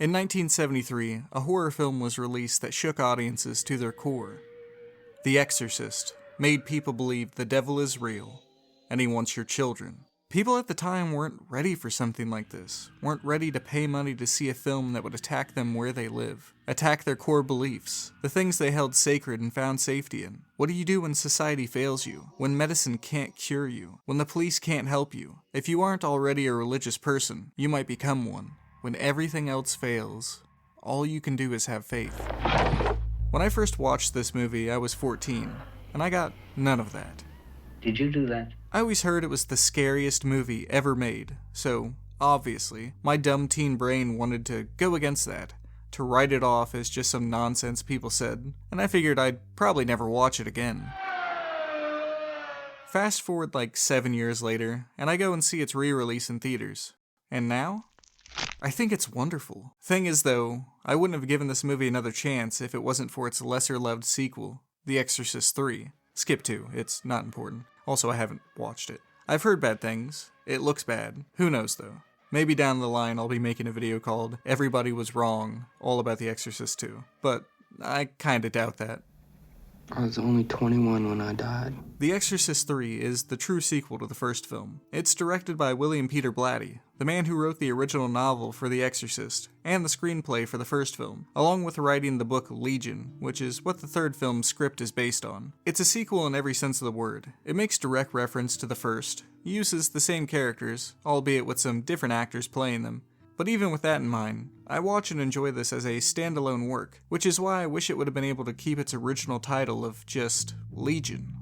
In 1973, a horror film was released that shook audiences to their core. The Exorcist made people believe the devil is real, and he wants your children. People at the time weren't ready for something like this, weren't ready to pay money to see a film that would attack them where they live, attack their core beliefs, the things they held sacred and found safety in. What do you do when society fails you? When medicine can't cure you? When the police can't help you? If you aren't already a religious person, you might become one. When everything else fails, all you can do is have faith. When I first watched this movie, I was 14, and I got none of that. Did you do that? I always heard it was the scariest movie ever made, so, obviously, my dumb teen brain wanted to go against that, to write it off as just some nonsense people said, and I figured I'd probably never watch it again. Fast forward like 7 years later, and I go and see its re-release in theaters. And now? I think it's wonderful. Thing is though, I wouldn't have given this movie another chance if it wasn't for its lesser-loved sequel, The Exorcist 3. Skip 2, it's not important. Also, I haven't watched it. I've heard bad things. It looks bad. Who knows though? Maybe down the line I'll be making a video called Everybody Was Wrong, all about The Exorcist 2. But I kinda doubt that. I was only 21 when I died. The Exorcist 3 is the true sequel to the first film. It's directed by William Peter Blatty, the man who wrote the original novel for The Exorcist, and the screenplay for the first film, along with writing the book Legion, which is what the third film's script is based on. It's a sequel in every sense of the word. It makes direct reference to the first, uses the same characters, albeit with some different actors playing them. But even with that in mind, I watch and enjoy this as a standalone work, which is why I wish it would have been able to keep its original title of just Legion.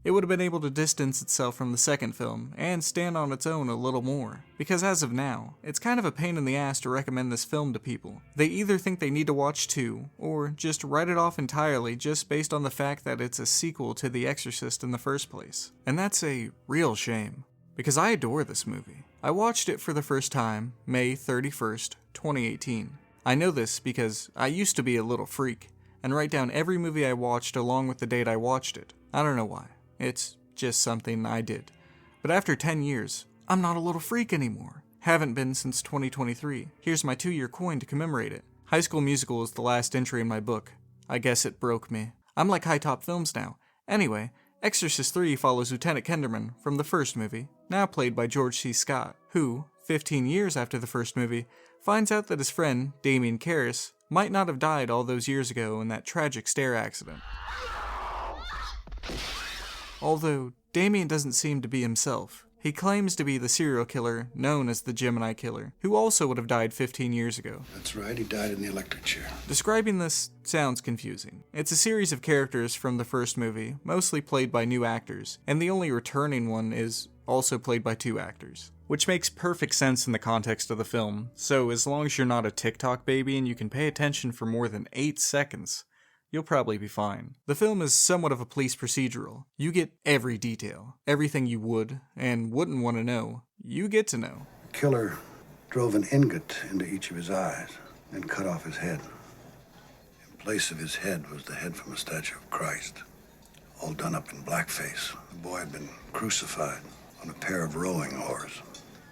It would have been able to distance itself from the second film, and stand on its own a little more, because as of now, it's kind of a pain in the ass to recommend this film to people. They either think they need to watch 2, or just write it off entirely just based on the fact that it's a sequel to The Exorcist in the first place. And that's a real shame, because I adore this movie. I watched it for the first time, May 31st, 2018. I know this because I used to be a little freak, and write down every movie I watched along with the date I watched it. I don't know why. It's just something I did. But after 10 years, I'm not a little freak anymore. Haven't been since 2023. Here's my 2-year coin to commemorate it. High School Musical is the last entry in my book. I guess it broke me. I'm like High Top Films now. Anyway, Exorcist 3 follows Lieutenant Kenderman from the first movie, now played by George C. Scott, who, 15 years after the first movie, finds out that his friend, Damien Karras, might not have died all those years ago in that tragic stair accident. Although, Damien doesn't seem to be himself. He claims to be the serial killer known as the Gemini Killer, who also would have died 15 years ago. That's right, he died in the electric chair. Describing this sounds confusing. It's a series of characters from the first movie, mostly played by new actors, and the only returning one is also played by 2 actors. Which makes perfect sense in the context of the film, so as long as you're not a TikTok baby and you can pay attention for more than 8 seconds, you'll probably be fine. The film is somewhat of a police procedural. You get every detail. Everything you would and wouldn't want to know, you get to know. The killer drove an ingot into each of his eyes and cut off his head. In place of his head was the head from a statue of Christ, all done up in blackface. The boy had been crucified on a pair of rowing oars.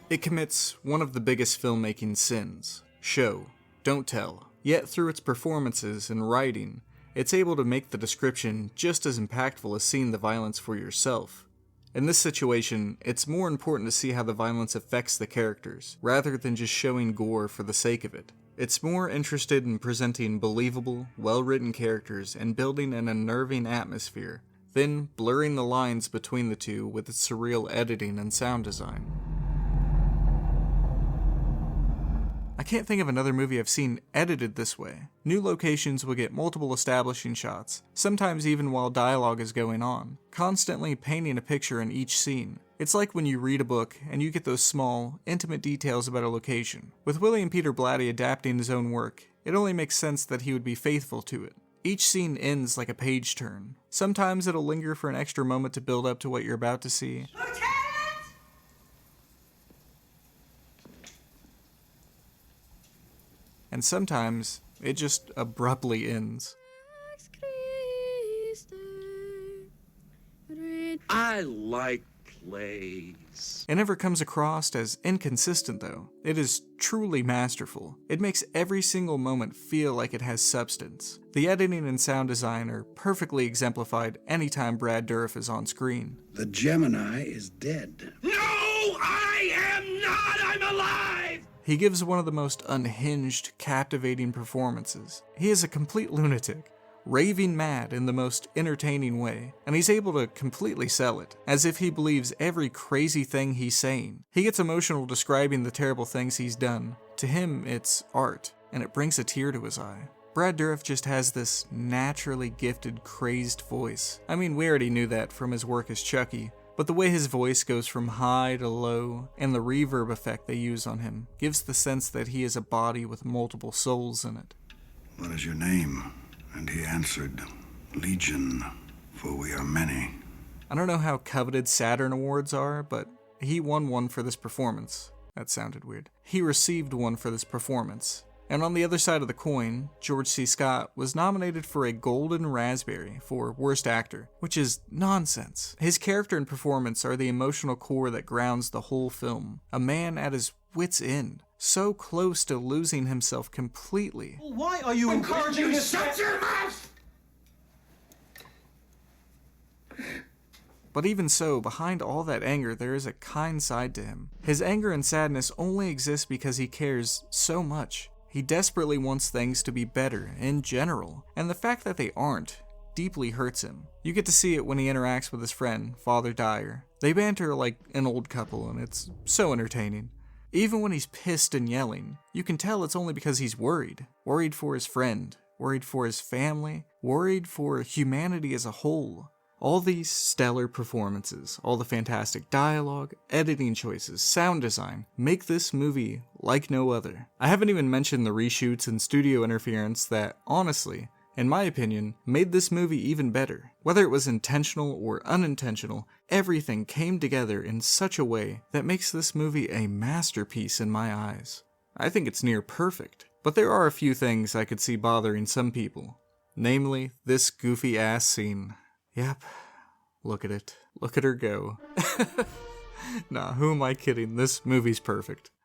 It commits one of the biggest filmmaking sins. Show, don't tell. Yet through its performances and writing, it's able to make the description just as impactful as seeing the violence for yourself. In this situation, it's more important to see how the violence affects the characters, rather than just showing gore for the sake of it. It's more interested in presenting believable, well-written characters and building an unnerving atmosphere, then blurring the lines between the two with its surreal editing and sound design. I can't think of another movie I've seen edited this way. New locations will get multiple establishing shots, sometimes even while dialogue is going on, constantly painting a picture in each scene. It's like when you read a book and you get those small, intimate details about a location. With William Peter Blatty adapting his own work, it only makes sense that he would be faithful to it. Each scene ends like a page turn. Sometimes it'll linger for an extra moment to build up to what you're about to see. And sometimes, it just abruptly ends. I like plays. It never comes across as inconsistent though. It is truly masterful. It makes every single moment feel like it has substance. The editing and sound design are perfectly exemplified anytime Brad Dourif is on screen. The Gemini is dead. No, I am not! I'm alive! He gives one of the most unhinged, captivating performances. He is a complete lunatic, raving mad in the most entertaining way, and he's able to completely sell it, as if he believes every crazy thing he's saying. He gets emotional describing the terrible things he's done. To him, it's art, and it brings a tear to his eye. Brad Dourif just has this naturally gifted, crazed voice. I mean, we already knew that from his work as Chucky, but the way his voice goes from high to low, and the reverb effect they use on him, gives the sense that he is a body with multiple souls in it. What is your name? And he answered, Legion, for we are many. I don't know how coveted Saturn Awards are, but he won one for this performance. That sounded weird. He received one for this performance. And on the other side of the coin, George C. Scott was nominated for a Golden Raspberry for Worst Actor, which is nonsense. His character and performance are the emotional core that grounds the whole film. A man at his wit's end, so close to losing himself completely. Why are you encouraging this? Shut your mouth! But even so, behind all that anger, there is a kind side to him. His anger and sadness only exist because he cares so much. He desperately wants things to be better in general, and the fact that they aren't deeply hurts him. You get to see it when he interacts with his friend, Father Dyer. They banter like an old couple, and it's so entertaining. Even when he's pissed and yelling, you can tell it's only because he's worried. Worried for his friend, worried for his family, worried for humanity as a whole. All these stellar performances, all the fantastic dialogue, editing choices, sound design, make this movie like no other. I haven't even mentioned the reshoots and studio interference that, honestly, in my opinion, made this movie even better. Whether it was intentional or unintentional, everything came together in such a way that makes this movie a masterpiece in my eyes. I think it's near perfect, but there are a few things I could see bothering some people. Namely, this goofy ass scene. Yep, look at it. Look at her go. Nah, who am I kidding? This movie's perfect.